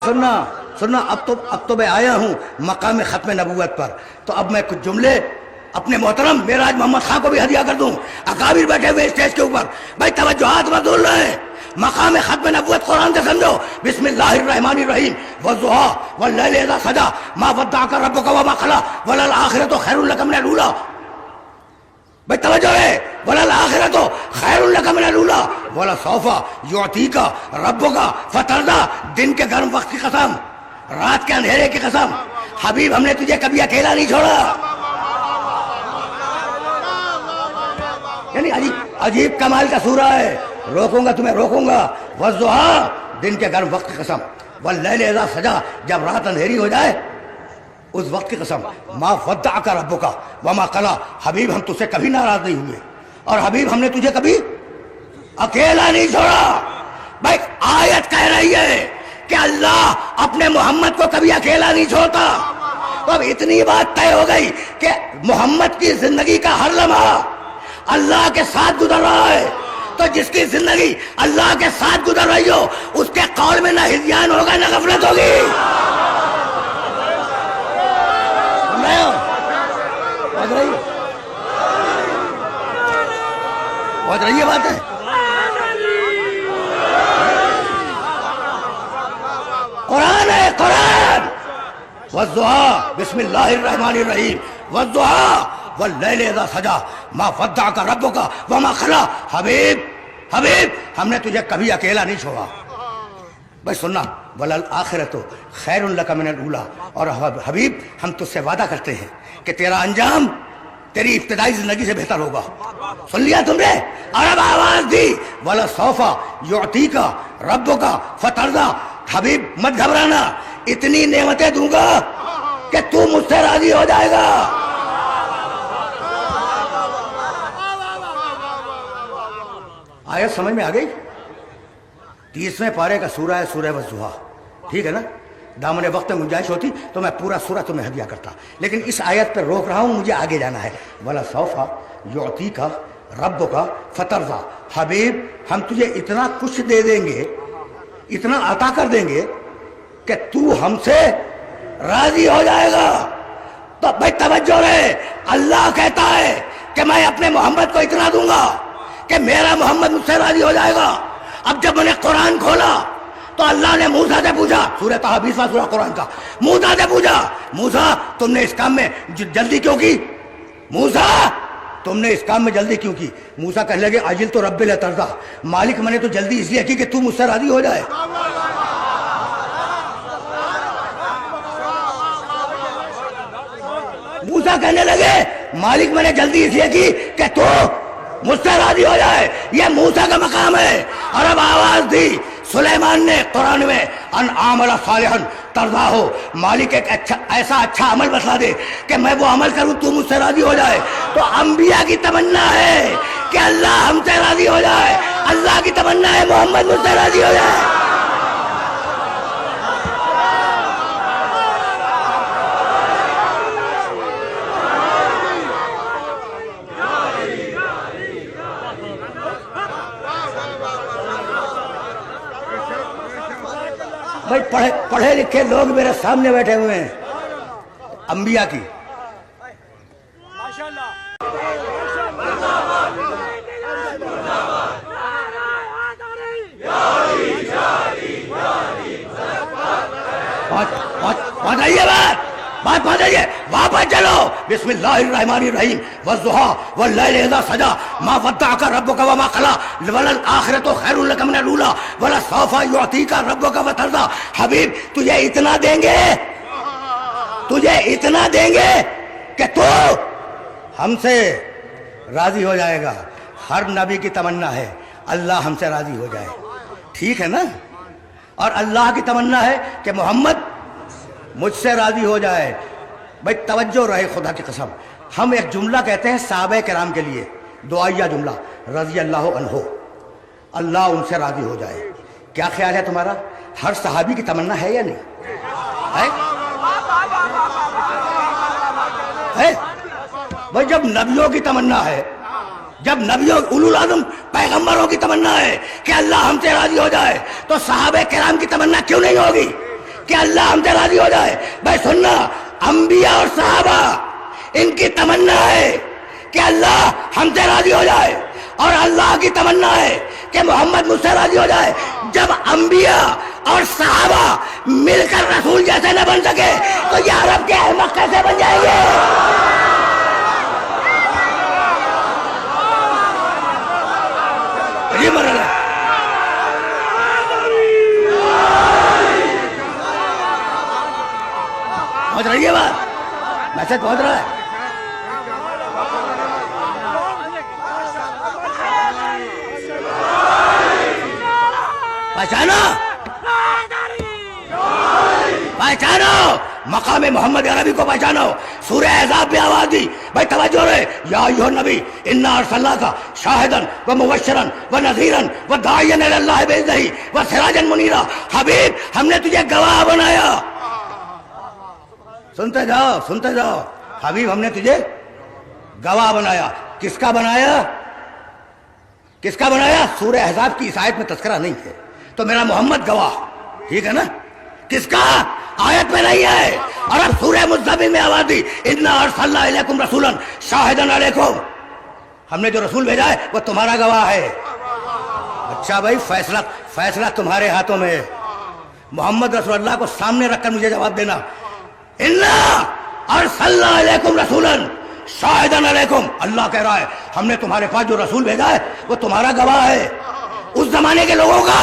سننا سننا، اب تو میں آیا ہوں مقام ختم نبوت پر، تو اب میں کچھ جملے اپنے محترم معراج محمد خان کو بھی ہدیہ کر دوں۔ اکابر بیٹھے ہوئے اسٹیج کے اوپر، بھائی توجہات مدول رہے ہیں، مقام ختم نبوت قرآن سے سمجھو۔ بسم اللہ الرحمن الرحیم، والضحیٰ واللیل اذا سجیٰ ما ودعک ربک وما قلیٰ وللآخرۃ خیر لک من الاولیٰ۔ بھائی توجہ ہے، وللآخرۃ خیر لک من الاولیٰ ولسوف یعطیک ربک فترضیٰ۔ دن کے گرم وقت کی قسم، رات کے اندھیرے کی قسم، حبیب ہم نے تجھے کبھی اکیلا نہیں چھوڑا۔ یعنی عجیب کمال کا سورہ ہے، روکوں گا تمہیں روکوں گا۔ والضحیٰ، دن کے گرم وقت کی قسم، واللیل اذا سجیٰ، جب رات اندھیری ہو جائے اس وقت کی قسم، ما ودعک ربک وما قلیٰ، حبیب ہم تجھ سے کبھی ناراض نہیں ہوئے، اور حبیب ہم نے تجھے کبھی اکیلا نہیں چھوڑا۔ بھائی آیت کہہ رہی ہے کہ اللہ اپنے محمد کو کبھی اکیلا نہیں چھوڑتا۔ تو اب اتنی بات طے ہو گئی کہ محمد کی زندگی کا ہر لمحہ اللہ کے ساتھ گزر رہا ہے، تو جس کی زندگی اللہ کے ساتھ گزر رہی ہو اس کے قول میں نہ ہذیان ہوگا نہ غفلت ہوگی۔ بہت رہی ہے بات ہے۔ قرآن ہے قرآن۔ والضحیٰ، بسم اللہ الرحمن الرحیم، والضحیٰ واللیل اذا سجیٰ ما ودعک ربک وما قلیٰ۔ حبیب ہم نے تجھے کبھی اکیلا نہیں چھوڑا۔ بھائی سننا، وللآخرۃ خیر لک من الاولیٰ، اور حبیب ہم تجھ سے وعدہ کرتے ہیں کہ تیرا انجام تیری ابتدائی زندگی سے بہتر ہوگا۔ سن لیا تم نے؟ اور اب آواز دی، وَلَسَوْفَ يُعْطِيكَ رَبُّكَ فَتَرْضَىٰ۔ حبیب مت گھبرانا، اتنی نعمتیں دوں گا کہ تو مجھ سے راضی ہو جائے گا۔ آیت سمجھ میں آ گئی؟ 30ویں پارے کا سورہ ہے، سورہ والضحیٰ، ٹھیک ہے نا؟ دامن وقت میں گنجائش ہوتی تو میں پورا سورہ تمہیں ہدیہ کرتا، لیکن اس آیت پہ روک رہا ہوں، مجھے آگے جانا ہے۔ وَلَسَوْفَ يُعْطِيكَ رَبُّكَ فَتَرْضَىٰ۔ حبیب ہم تجھے اتنا کچھ دے دیں گے، اتنا عطا کر دیں گے کہ تو ہم سے راضی ہو جائے گا۔ تو بھائی توجہ رہے، اللہ کہتا ہے کہ میں اپنے محمد کو اتنا دوں گا کہ میرا محمد مجھ سے راضی ہو جائے گا۔ اب جب میں نے قرآن کھولا تو اللہ نے موسیٰ سے پوچھا، سورہ طٰہٰ 20واں سورہ قرآن کا، موسیٰ سے پوچھا، موسیٰ تم نے اس کام میں جلدی کیوں کی؟ موسیٰ تم نے اس کام میں جلدی کیوں کی؟ موسیٰ کہنے لگے عجل تو رب لترضیٰ، مالک میں نے تو جلدی اس لیے کی کہ تو مجھ سے راضی ہو جائے۔ موسیٰ کہنے لگے مالک میں نے جلدی اس لیے کی کہ تو مجھ سے راضی ہو جائے، یہ موسیٰ کا مقام ہے۔ اور اب آواز دی سلیمان نے قرآن میں، ان عمل صالحا ترضاہ، مالک ایک ایسا اچھا عمل بتلا دے کہ میں وہ عمل کروں تو مجھ سے راضی ہو جائے۔ تو انبیاء کی تمنا ہے کہ اللہ ہم سے راضی ہو جائے، اللہ کی تمنا ہے محمد مجھ سے راضی ہو جائے۔ بھائی پڑھے لکھے لوگ میرے سامنے بیٹھے ہوئے ہیں، انبیاء کی پہنچائیے، بات پہنچائیے، واپس چلو۔ بسم اللہ الرحمن الرحیم، والضحیٰ واللیل اذا سجیٰ ما ودعک ربک وما قلیٰ وللآخرۃ خیر لک من الاولیٰ ولسوف یعطیک ربک فترضیٰ۔ حبیب تجھے اتنا دیں گے، تجھے اتنا دیں گے کہ تو ہم سے راضی ہو جائے گا۔ ہر نبی کی تمنا ہے اللہ ہم سے راضی ہو جائے، ٹھیک ہے نا؟ اور اللہ کی تمنا ہے کہ محمد مجھ سے راضی ہو جائے۔ بھائی توجہ رہے، خدا کی قسم ہم ایک جملہ کہتے ہیں صحابہ کرام کے لیے، دعائیہ جملہ، رضی اللہ عنہ، اللہ ان سے راضی ہو جائے۔ کیا خیال ہے تمہارا؟ ہر صحابی کی تمنا ہے یا نہیں ہے؟ بھائی جب نبیوں کی تمنا ہے، جب نبیوں اولو العزم پیغمبروں کی تمنا ہے کہ اللہ ہم سے راضی ہو جائے، تو صحابہ کرام کی تمنا کیوں نہیں ہوگی؟ کہ اللہ ہم سے راضی ہو جائے. بھائی سننا, انبیاء اور صحابہ ان کی تمنا ہے کہ اللہ ہم سے راضی ہو جائے, اور اللہ کی تمنا ہے کہ محمد مجھ سے راضی ہو جائے. جب انبیاء اور صحابہ مل کر رسول جیسے نہ بن سکے تو یہ عرب کے احمق کیسے بن جائیں گے؟ یہ مرحلہ ہے. پہنچ رہی ہے بات, میسج پہنچ رہا ہے. پہچانو پہچانو مقام محمد عربی کو پہچانو. سورہ احزاب میں آواز دی. بھائی توجہ رہے, یا ایھا النبی انا ارسلناک شاہدا ومبشرا ونذیرا وداعیا الی اللہ باذنہ وسراجا منیرا. حبیب ہم نے تجھے گواہ بنایا. سنتے جاؤ سنتے جاؤ. حبیب ہم نے تجھے گواہ بنایا. کس کا بنایا؟ کس کا بنایا؟ سورہ احزاب کی اس آیت میں تذکرہ نہیں ہے, تو میرا محمد گواہ. ٹھیک ہے نا؟ کس کا؟ آیت میں نہیں ہے. اور اب سورہ مزمل میں آواز دی, انا ارسلنا الیکم رسولا شاہدا علیکم. ہم نے جو رسول بھیجا ہے وہ تمہارا گواہ ہے. اچھا بھائی, فیصلہ تمہارے ہاتھوں میں ہے. محمد رسول اللہ کو سامنے رکھ کر مجھے جواب دینا. انا ارسلنا الیکم رسولا شاہدا علیکم. اللہ کہہ رہا ہے ہم نے تمہارے پاس جو رسول بھیجا ہے وہ تمہارا گواہ ہے. اس زمانے کے لوگوں کا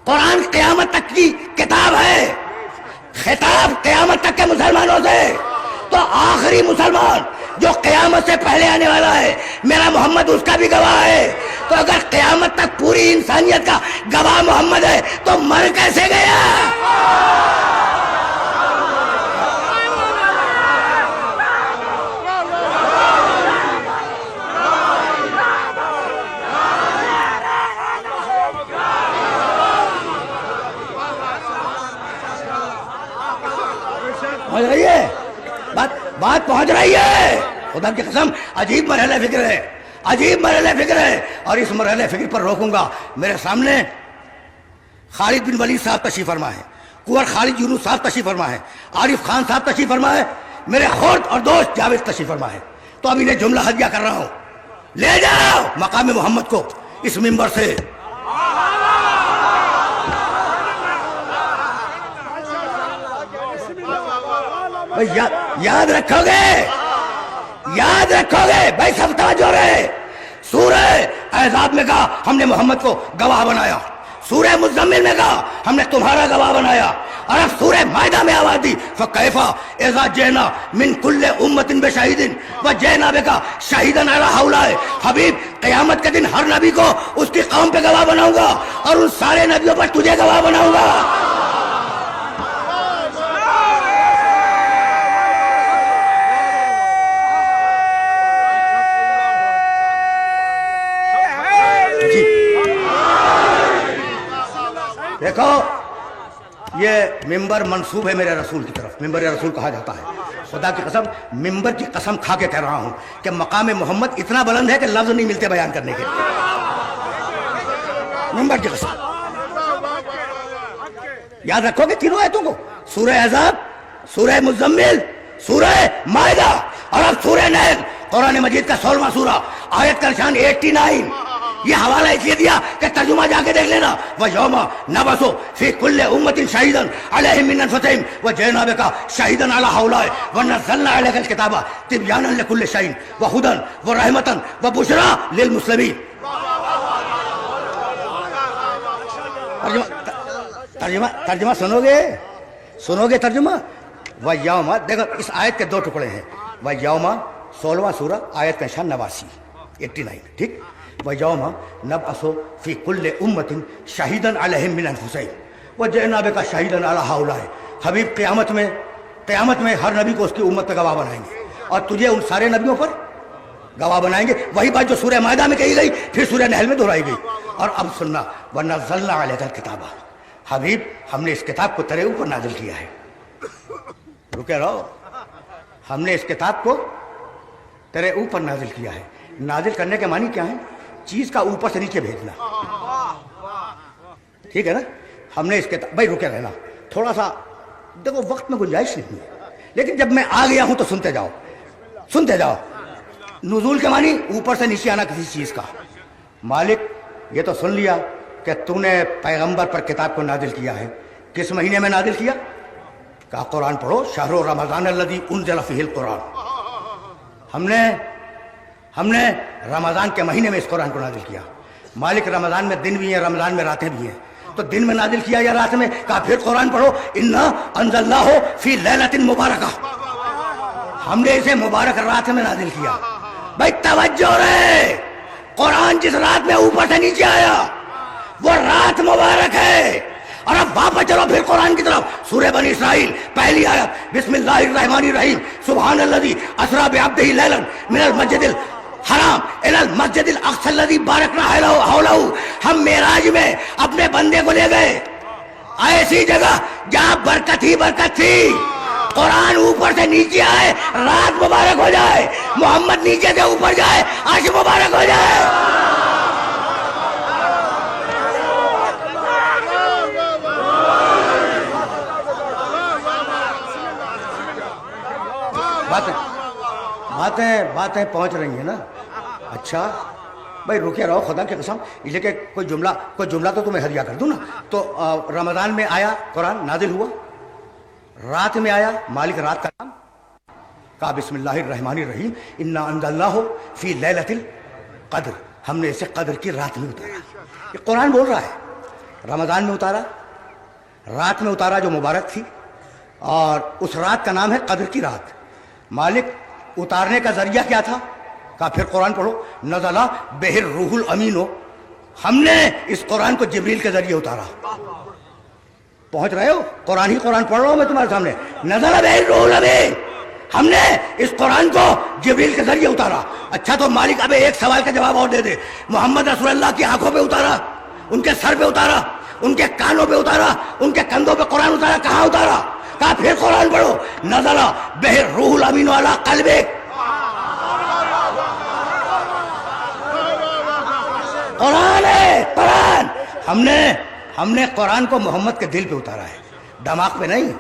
قرآن قیامت تک کی کتاب ہے, خطاب قیامت تک کے مسلمانوں سے. تو آخری مسلمان جو قیامت سے پہلے آنے والا ہے میرا محمد اس کا بھی گواہ ہے. تو اگر قیامت تک پوری انسانیت کا گواہ محمد ہے تو مر کیسے گیا؟ پہنچ رہی ہے بات پہنچ رہی ہے. خدا کی قسم عجیب مرحلہ فکر ہے, عجیب مرحلہ فکر ہے. اور اس مرحلہ فکر پر روکوں گا. میرے سامنے خالد بن ولید صاحب تشریف فرما ہے, کنور خالد یونس صاحب تشریف فرما ہے, عارف خان صاحب تشریف فرما ہے, میرے خورد اور دوست جاوید تشریف فرما ہے. تو اب انہیں جملہ ہدیہ کر رہا ہوں, لے جاؤ مقام محمد کو اس منبر سے. یاد رکھو گے, یاد رکھو گے بھائی, سب توجہ رہے. سورہ احزاب میں کہا ہم نے محمد کو گواہ بنایا, سورہ مزمل میں کہا ہم نے تمہارا گواہ بنایا, اور اب سورہ مائدہ میں آواز دی فَكَيْفَ إِذَا جِئْنَا مِن كُلِّ أُمَّةٍ بِشَهِيدٍ وَجِئْنَا بِكَ شَهِيدًا عَلَىٰ هَٰؤُلَاءِ. حبیب قیامت کے دن ہر نبی کو اس کی قوم پہ گواہ بناؤں گا, اور ان سارے نبیوں پر تجھے گواہ بناؤں گا. دیکھو یہ ممبر منسوب ہے میرے رسول کی طرف, ممبر رسول کہا جاتا ہے. خدا کی قسم ممبر کی قسم کھا کے کہہ رہا ہوں کہ مقام محمد اتنا بلند ہے کہ لفظ نہیں ملتے بیان کرنے کے. ممبر کی قسم. یاد رکھو کہ تینوں آیتوں کو, سورہ احزاب, سورہ مزمل, سورہ مائدہ, اور اب سورہ نحل, قرآن مجید کا 16واں سورہ, آیت کا نشان 89. یہ حوالہ اس لیے دیا کہ ترجمہ جا کے دیکھ لینا. وَيَوْمَ نَبْعَثُ فِي كُلِّ أُمَّةٍ شَهِيدًا عَلَيْهِمْ مِنْ أَنفُسِهِمْ وَجِئْنَا بِكَ شَهِيدًا عَلَىٰ هَٰؤُلَاءِ وَنَزَّلْنَا عَلَيْكَ الْكِتَابَ تِبْيَانًا لِكُلِّ شَيْءٍ وَهُدًى وَرَحْمَةً وَبُشْرَىٰ لِلْمُسْلِمِينَ. ترجمہ سنو گے ترجمہ. وَيَوْمَ, دیکھو اس آیت کے 2 ٹکڑے ہیں. وَيَوْمَ 16واں سورہ, آیت کا نشان 89. ٹھیک. وَيَوْمَ نَبْعَثُ فِي كُلِّ أُمَّةٍ شَهِيدًا عَلَيْهِمْ مِنْ أَنفُسِهِمْ وَجِئْنَا بِكَ شَهِيدًا عَلَىٰ هَٰؤُلَاءِ. حبیب قیامت میں ہر نبی کو اس کی امت پہ گواہ بنائیں گے, اور تجھے ان سارے نبیوں پر گواہ بنائیں گے. وہی بات جو سورہ مائدہ میں کہی گئی پھر سورہ نحل میں دہرائی گئی. اور اب سننا, وَنَزَّلْنَا عَلَيْكَ الْكِتَابَ. حبیب ہم نے اس کتاب کو تیرے اوپر نازل کیا ہے. رکے رہو, ہم نے اس کتاب کو تیرے اوپر نازل کیا ہے. نازل کرنے کے معنی کیا ہے؟ چیز کا اوپر سے نیچے بھیجنا. ٹھیک ہے نا. ہم نے اس کتاب, بھائی رکے رہنا, تھوڑا سا دیکھو وقت میں گنجائش نہیں ہے، لیکن جب میں آ گیا ہوں تو سنتے جاؤ سنتے جاؤ. نزول کے معنی اوپر سے نیچے آنا کسی چیز کا. مالک یہ تو سن لیا کہ تو نے پیغمبر پر کتاب کو نازل کیا ہے. کس مہینے میں نازل کیا؟ کہا قرآن پڑھو، شہر رمضان الذی انزل فیہ القرآن. ہم نے رمضان کے مہینے میں اس قرآن کو نازل کیا. مالک رمضان میں دن بھی ہیں، رمضان میں راتیں بھی ہیں، تو دن میں نازل کیا یا رات میں؟ کہا پھر قرآن پڑھو، انا انزلناہ فی لیلۃ مبارکہ، ہم نے اسے مبارک رات میں نازل کیا. بھائی توجہ رہے، قرآن جس رات میں اوپر سے نیچے آیا وہ رات مبارک ہے. اور اب واپس چلو پھر قرآن کی طرف. سورہ بنی اسرائیل پہلی آیت، بسم اللہ الرحمن الرحیم، سبحان الذی اسری بعبدہ لیلا من المسجد الحرام الی المسجد الاقصی الذی بارکنا حولہ. ہم معراج میں اپنے بندے کو لے گئے ایسی جگہ جہاں برکت ہی برکت تھی. قرآن اوپر سے نیچے آئے رات مبارک ہو جائے، محمد نیچے سے اوپر جائے عرش مبارک ہو جائے. باتیں پہنچ رہی ہیں نا؟ اچھا بھائی رکے رہو خدا کی قسم، اس لیے کہ کوئی جملہ تو تمہیں ہدیہ کر دوں نا. تو رمضان میں آیا قرآن نازل ہوا، رات میں آیا. مالک رات کا نام کہا بسم اللہ الرحمن الرحیم، انا انزلناہ فی لیلۃ القدر، ہم نے اسے قدر کی رات میں اتارا. یہ قرآن بول رہا ہے رمضان میں اتارا، رات میں اتارا جو مبارک تھی، اور اس رات کا نام ہے قدر کی رات. مالک اتارنے کا ذریعہ کیا تھا؟ کہا پھر قرآن پڑھو، نزل بہ الروح الامین، ہم نے اس قرآن کو جبریل کے ذریعے اتارا. پہنچ رہے ہو؟ قرآن ہی قرآن پڑھ رہا ہوں میں تمہارے سامنے. نزل بہ الروح الامین، ہم نے اس قرآن کو جبریل کے ذریعے اتارا. اچھا تو مالک اب ایک سوال کا جواب اور دے دے. محمد رسول اللہ کی آنکھوں پہ اتارا، ان کے سر پہ اتارا، ان کے کانوں پہ اتارا، ان کے کندھوں پہ قرآن اتارا، کہاں اتارا؟ کہا پھر قرآن پڑھو، نزل بہ الروح الامین علی قلبک. قرآن ہے قرآن. ہم نے قرآن کو محمد کے دل پہ اتارا ہے، دماغ پہ نہیں.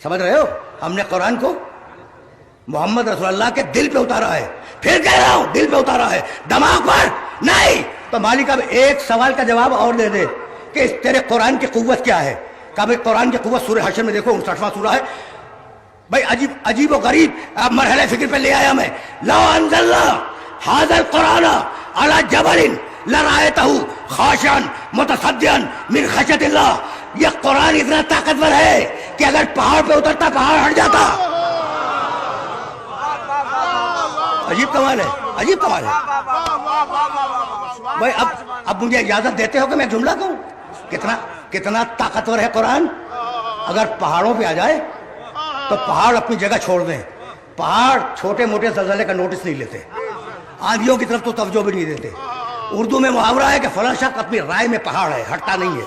سمجھ رہے ہو؟ ہم نے قرآن کو محمد رسول اللہ کے دل پہ اتارا ہے. پھر کہہ رہا ہوں دل پہ اتارا ہے، دماغ پر نہیں. تو مالک اب ایک سوال کا جواب اور دے دے کہ تیرے قرآن کی قوت کیا ہے. کہا بھائی قرآن کی قوت سورہ حشر میں دیکھو 59واں سورہ ہے. بھائی عجیب و غریب مرحلہ فکر پہ لے آیا میں. لو انزلنا ھذا القرآن علی جبل لرأیتہ خاشعا متصدعا من خشیۃ اللہ. یہ قرآن اتنا طاقتور ہے کہ اگر پہاڑ پہ اترتا پہاڑ ہٹ جاتا. عجیب کمال ہے، عجیب کمال ہے. بھائی اب مجھے اجازت دیتے ہو کہ میں جملہ کہوں؟ کتنا طاقتور ہے قرآن. اگر پہاڑوں پہ آ جائے تو پہاڑ اپنی جگہ چھوڑ دیں. پہاڑ چھوٹے موٹے زلزلے کا نوٹس نہیں لیتے، آندھیوں کی طرف تو توجہ بھی نہیں دیتے. اردو میں محاورہ ہے کہ فلاں شخص اپنی رائے میں پہاڑ ہے، ہٹتا نہیں ہے.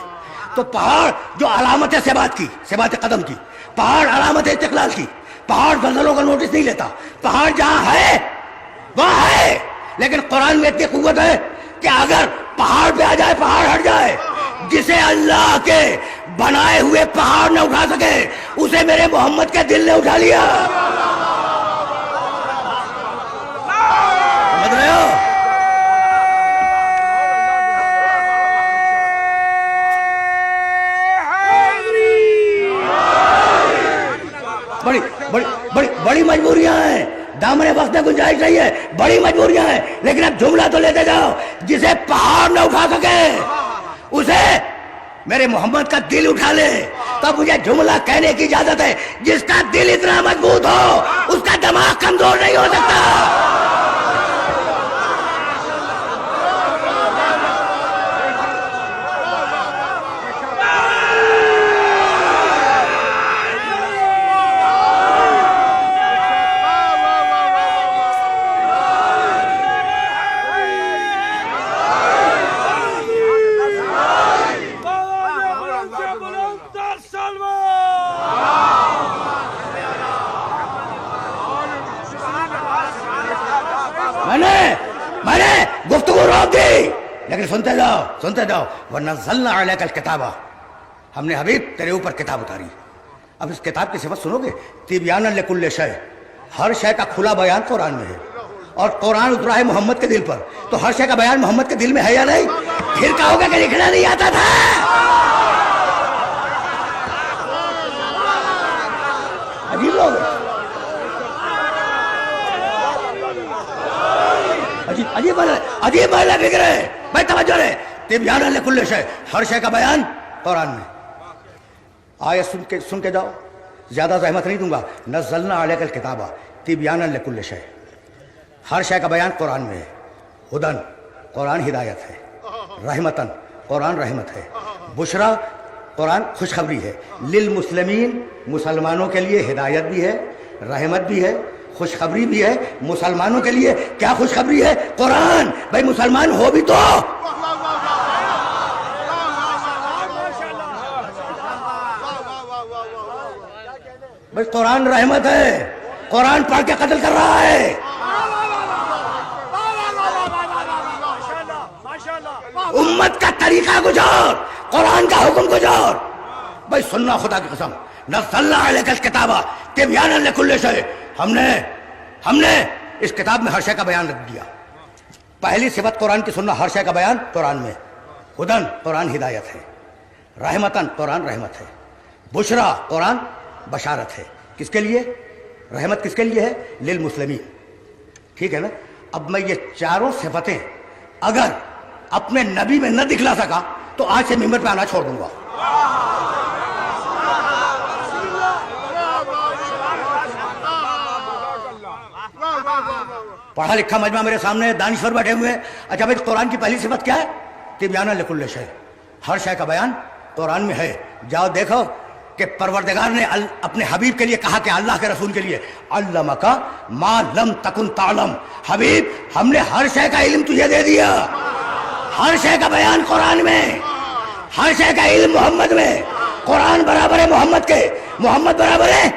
تو پہاڑ جو علامت ہے ثبات قدم کی، پہاڑ علامت ہے استقلال کی، پہاڑ زلزلوں کا نوٹس نہیں لیتا. پہاڑ جہاں ہے وہاں ہے. لیکن قرآن میں اتنی قوت ہے کہ اگر پہاڑ پہ آ جائے پہاڑ ہٹ جائے. جسے اللہ کے بنائے ہوئے پہاڑ نہ اٹھا سکے اسے میرے محمد کے دل نے اٹھا لیا. سمجھ رہے ہو؟ بڑی مجبوریاں ہیں، دامن وقت میں گنجائش نہیں ہے، بڑی مجبوریاں ہیں. لیکن اب جملہ تو لیتے جاؤ. جسے پہاڑ نہ اٹھا سکے اسے میرے محمد کا دل اٹھا لے. تو مجھے جملہ کہنے کی اجازت ہے. جس کا دل اتنا مضبوط ہو اس کا دماغ کمزور نہیں ہو سکتا. میں نے گفتگو روک دی، لیکن سنتے جاؤ. وَنَزَّلْنَا عَلَيْكَ الْكِتَابَ، ہم نے حبیب تیرے اوپر کتاب اتاری. اب اس کتاب کی صفت سنو گے, تبیانا لکل شے, ہر شے کا کھلا بیان قرآن میں ہے, اور قرآن اترا ہے محمد کے دل پر, تو ہر شے کا بیان محمد کے دل میں ہے یا نہیں؟ پھر کہو گے کہ لکھنا نہیں آتا تھا. عجیب لوگ, عجیب مالا بک رہے بھائی, توجہ رہے. تبیانا لکل شے, ہر شے کا بیان قرآن میں. آیت سن کے جاؤ, زیادہ زحمت نہیں دوں گا. نزلنا علیک الکتاب تبیانا لکل شے, ہر شے کا بیان قرآن میں ہے. ہدن, قرآن ہدایت ہے. رحمتن, قرآن رحمت ہے. بشرا, قرآن خوشخبری ہے. للمسلمین, مسلمانوں کے لیے ہدایت بھی ہے, رحمت بھی ہے, خوشخبری بھی ہے. مسلمانوں کے لیے کیا خوشخبری ہے؟ قرآن. بھائی مسلمان ہو بھی تو. بھائی قرآن رحمت ہے, قرآن پڑھ کے قتل کر رہا ہے. امت کا طریقہ کچھ اور, قرآن کا حکم کچھ اور. بھائی سننا خدا کی قسم, نزلنا علیک الکتاب تبیانا لکل شے, ہم نے اس کتاب میں ہر شے کا بیان رکھ دیا. پہلی صفت قرآن کی سننا, ہر شے کا بیان قرآن میں. ہدن, قرآن ہدایت ہے. رحمتن, قرآن رحمت ہے. بشرا, قرآن بشارت ہے. کس کے لیے؟ رحمت کس کے لیے ہے؟ للمسلمین. ٹھیک ہے نا. اب میں یہ چاروں صفتیں اگر اپنے نبی میں نہ دکھلا سکا تو آج سے ممبر پہ آنا چھوڑ دوں گا. پڑھا لکھا مجمع میرے سامنے, دانشور بیٹھے ہوئے ہیں. اچھا بھائی قرآن کی پہلی صفت کیا ہے؟ تبیانا لکل شے, ہر شے کا بیان قرآن میں ہے. جاؤ دیکھو کہ پروردگار نے اپنے حبیب کے لیے کہا کہ اللہ کے رسول کے لیے, علمک ما لم تکن تعلم. حبیب ہم نے ہر شے کا علم تجھے دے دیا, ہر شے کا بیان قرآن میں, ہر شے کا علم محمد میں. قرآن برابر ہے محمد کے, محمد برابر ہے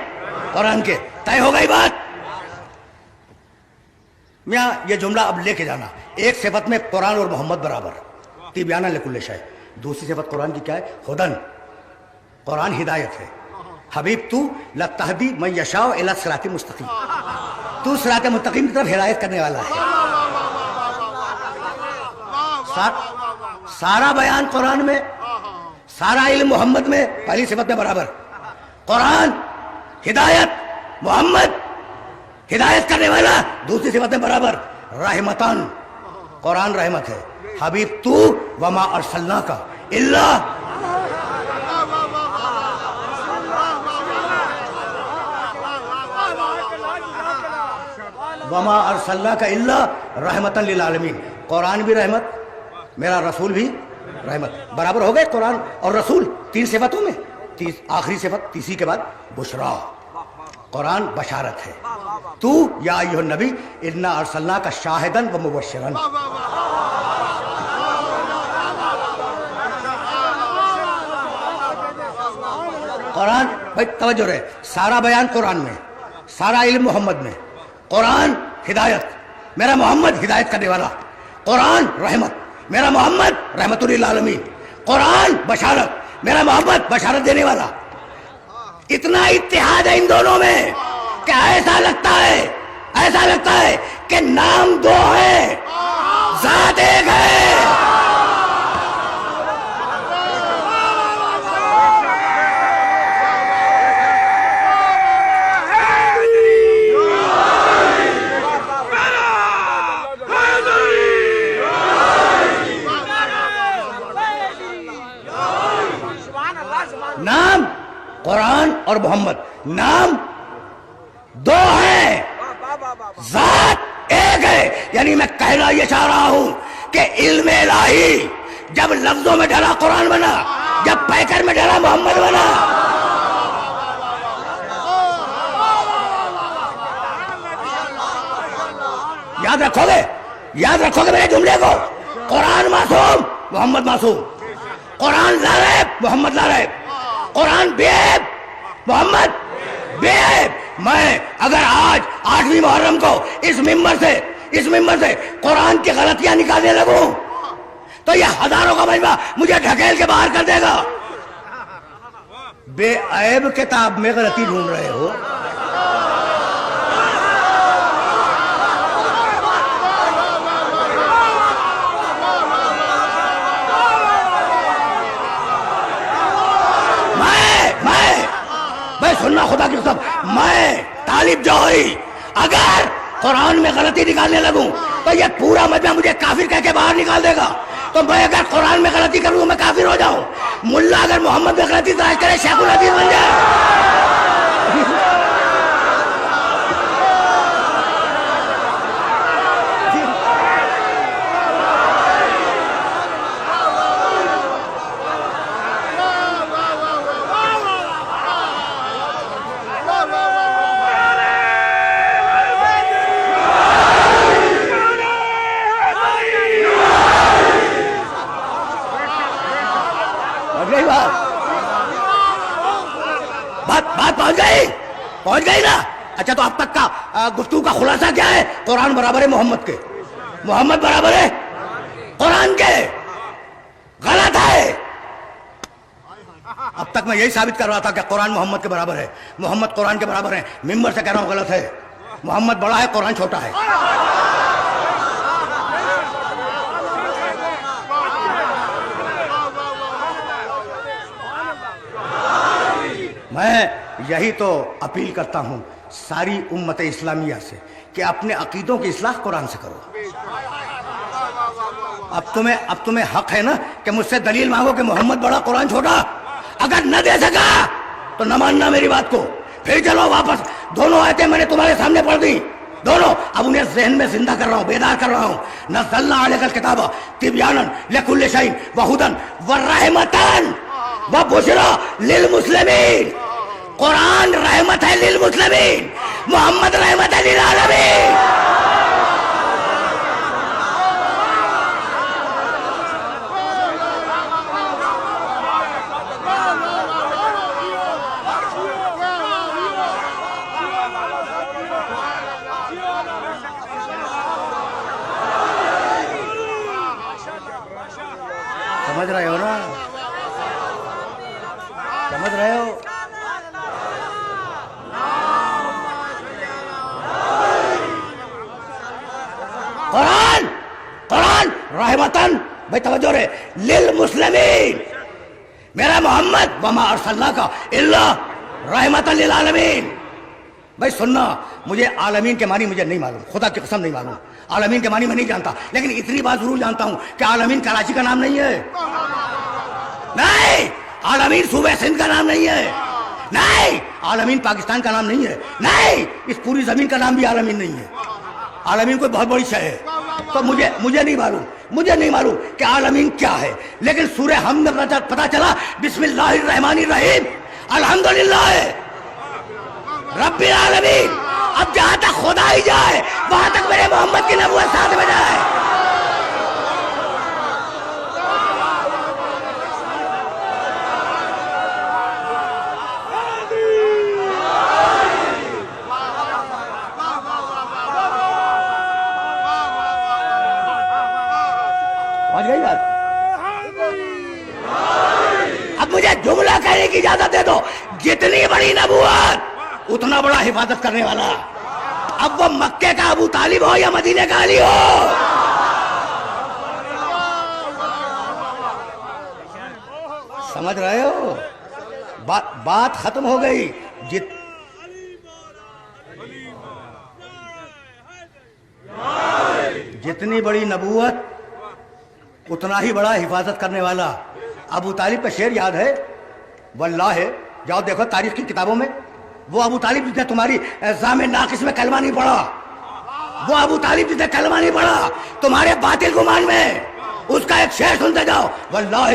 قرآن کے. طے ہو گئی بات. میاں یہ جملہ اب لے کے جانا, ایک صفت میں قرآن اور محمد برابر, تبیانا لکل شے. دوسری صفت قرآن کی کیا ہے؟ ہدن, قرآن ہدایت ہے. حبیب تو لتہدی من یشاء الی صراط مستقیم, تو صراط مستقیم کی طرف ہدایت کرنے والا ہے. سارا بیان قرآن میں, سارا علم محمد میں, پہلی صفت میں برابر. قرآن ہدایت, محمد ہدایت کرنے والا, دوسری صفت میں برابر. رحمتان, قرآن رحمت ہے. حبیب تو وما ارسلناک الا, وما ارسلناک الا رحمتن للعالمین. قرآن بھی رحمت, میرا رسول بھی رحمت. برابر ہو گئے قرآن اور رسول تین صفتوں میں. آخری صفت تیسری کے بعد بشرا, قرآن بشارت ہے. تو یا ایھا النبی انا ارسلناک شاہدا و مبشرا. قرآن, بھائی توجہ رہے, سارا بیان قرآن میں, سارا علم محمد میں. قرآن ہدایت, میرا محمد ہدایت کرنے والا. قرآن رحمت, میرا محمد رحمت للعالمین. قرآن بشارت, میرا محمد بشارت دینے والا. اتنا اتحاد ہے ان دونوں میں کہ ایسا لگتا ہے کہ نام دو ہے, ذات ایک ہے. نام قرآن اور محمد, نام دو ہیں, ذات ایک ہے. یعنی میں کہنا یہ چاہ رہا ہوں کہ علم الہی جب لفظوں میں ڈھلا قرآن بنا, جب پیکر میں ڈھلا محمد بنا. یاد رکھو گے میرے جملے کو. قرآن معصوم, محمد معصوم. قرآن لا ریب, محمد لا ریب. قرآن بے عیب, محمد بے عیب. میں اگر آج 8ویں محرم کو اس ممبر سے قرآن کی غلطیاں نکالنے لگوں تو یہ ہزاروں کا مجمع مجھے ڈھکیل کے باہر کر دے گا. بے عیب کتاب میں غلطی ڈھونڈ رہے ہو؟ میں سننا خدا کی قسم، میں طالب جوہری اگر قرآن میں غلطی نکالنے لگوں تو یہ پورا مجمع مجھے کافر کہہ کے باہر نکال دے گا. تو میں اگر قرآن میں غلطی کروں میں کافر ہو جاؤں. ملا اگر محمد میں غلطی تلاش کرے شیخ الحدیث بن جائے. پہنچ گئی نا؟ اچھا تو اب تک کا گفتگو کا خلاصہ کیا ہے؟ قرآن برابر ہے محمد کے، محمد برابر ہے قرآن کے. غلط ہے. اب تک میں یہی ثابت کر رہا تھا کہ قرآن محمد کے برابر ہے، محمد قرآن کے برابر ہے. ممبر سے کہہ رہا ہوں غلط ہے. محمد بڑا ہے، قرآن چھوٹا ہے. میں یہی تو اپیل کرتا ہوں ساری امت اسلامیہ سے کہ اپنے عقیدوں کی اصلاح قرآن سے کرو. اب تمہیں حق ہے نا کہ مجھ سے دلیل مانگو کہ محمد بڑا قرآن چھوٹا. اگر نہ دے سکا تو نہ ماننا میری بات کو. پھر چلو واپس دونوں آیتیں میں نے تمہارے سامنے پڑھ دی دونوں. اب انہیں ذہن میں زندہ کر رہا ہوں، بیدار کر رہا ہوں. نزلنا علیک الکتاب تبیانا لکل شیء وہدی ورحمۃ وبشریٰ للمسلمین. قرآن رحمت ہے للمسلمین، محمد رحمت ہے للعالمین. سمجھ رہے ہو نا؟ سمجھ رہے ہو؟ قرآن رحمتن، بھائی توجہ رہے، للمسلمین. میرا محمد وما ارسلناک الا رحمتن للعالمین. بھائی سننا، مجھے عالمین کے معنی مجھے نہیں معلوم، خدا کی قسم نہیں معلوم. عالمین کے معنی میں نہیں جانتا، لیکن اتنی بات ضرور جانتا ہوں کہ عالمین کراچی کا نام نہیں ہے. نہیں، عالمین صوبہ سندھ کا نام نہیں ہے. نہیں، عالمین پاکستان کا نام نہیں ہے. نہیں، اس پوری زمین کا نام بھی عالمین نہیں ہے. عالمین کوئی بہت بڑی شے ہے. تو مجھے نہیں معلوم کہ عالمین کیا ہے. لیکن سورہ حمد میں پتا چلا بسم اللہ الرحمن الرحیم الحمدللہ رب العالمین. اب جہاں تک خدا ہی جائے وہاں تک میرے محمد کی نبوت ساتھ میں جائے. اب مجھے جملہ کہنے کی اجازت دے دو. جتنی بڑی نبوت اتنا بڑا حفاظت کرنے والا. اب وہ مکے کا ابو طالب ہو یا مدینے کا علی ہو. سمجھ رہے ہو؟ بات ختم ہو گئی. جتنی بڑی نبوت اتنا ہی بڑا حفاظت کرنے والا. ابو طالب کا شعر یاد ہے؟ واللہ جاؤ دیکھو تاریخ کی کتابوں میں. وہ ابو طالب جس نے تمہاری زام ناقص میں کلمہ نہیں پڑھا، وہ ابو طالب جس نے کلمہ نہیں پڑھا تمہارے باطل گمان میں، اس کا ایک شعر سنتے جاؤ. واللہ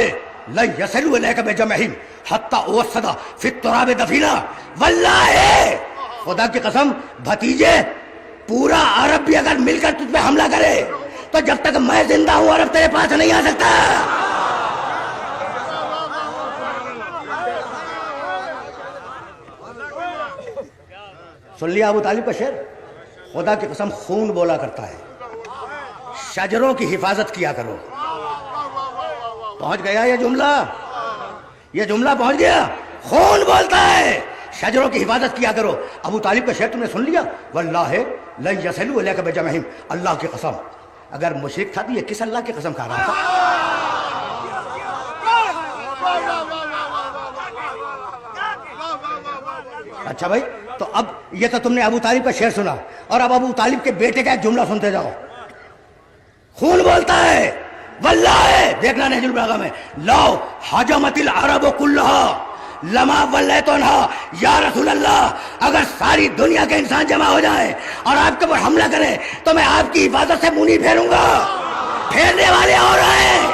لن یصلوا الیک بجمعہم حتی اوسد فی التراب دفینا. واللہ خدا کی قسم، بھتیجے پورا عرب بھی اگر مل کر تجھ پہ حملہ کرے تو جب تک میں زندہ ہوں عرب تیرے پاس نہیں آ سکتا. سن لیا ابو طالب کا شعر؟ خدا کی قسم خون بولا کرتا ہے. شجروں کی حفاظت کیا کرو. پہنچ گیا یہ جملہ پہنچ گیا. خون بولتا ہے، شجروں کی حفاظت کیا کرو۔ ابو طالب کا شعر تم نے سن لیا، واللہ لن یصلوا الیک بجمعہم، اللہ کی قسم، اگر مشرک تھا تو یہ کس اللہ کی قسم کھا رہا تھا؟ اچھا بھائی، تو اب یہ تو تم نے ابو طالب کا شعر سنا، اور اب ابو طالب کے بیٹے کا ایک جملہ سنتے جاؤ۔ خون بولتا ہے، واللہ، دیکھنا نہج البلاغہ میں، لو حجمت العرب کلھا لما ولیتنھا یا رسول اللہ، اگر ساری دنیا کے انسان جمع ہو جائیں اور آپ کے اوپر حملہ کریں تو میں آپ کی حفاظت سے منہ نہیں پھیروں گا۔ پھیرنے والے اور ہیں،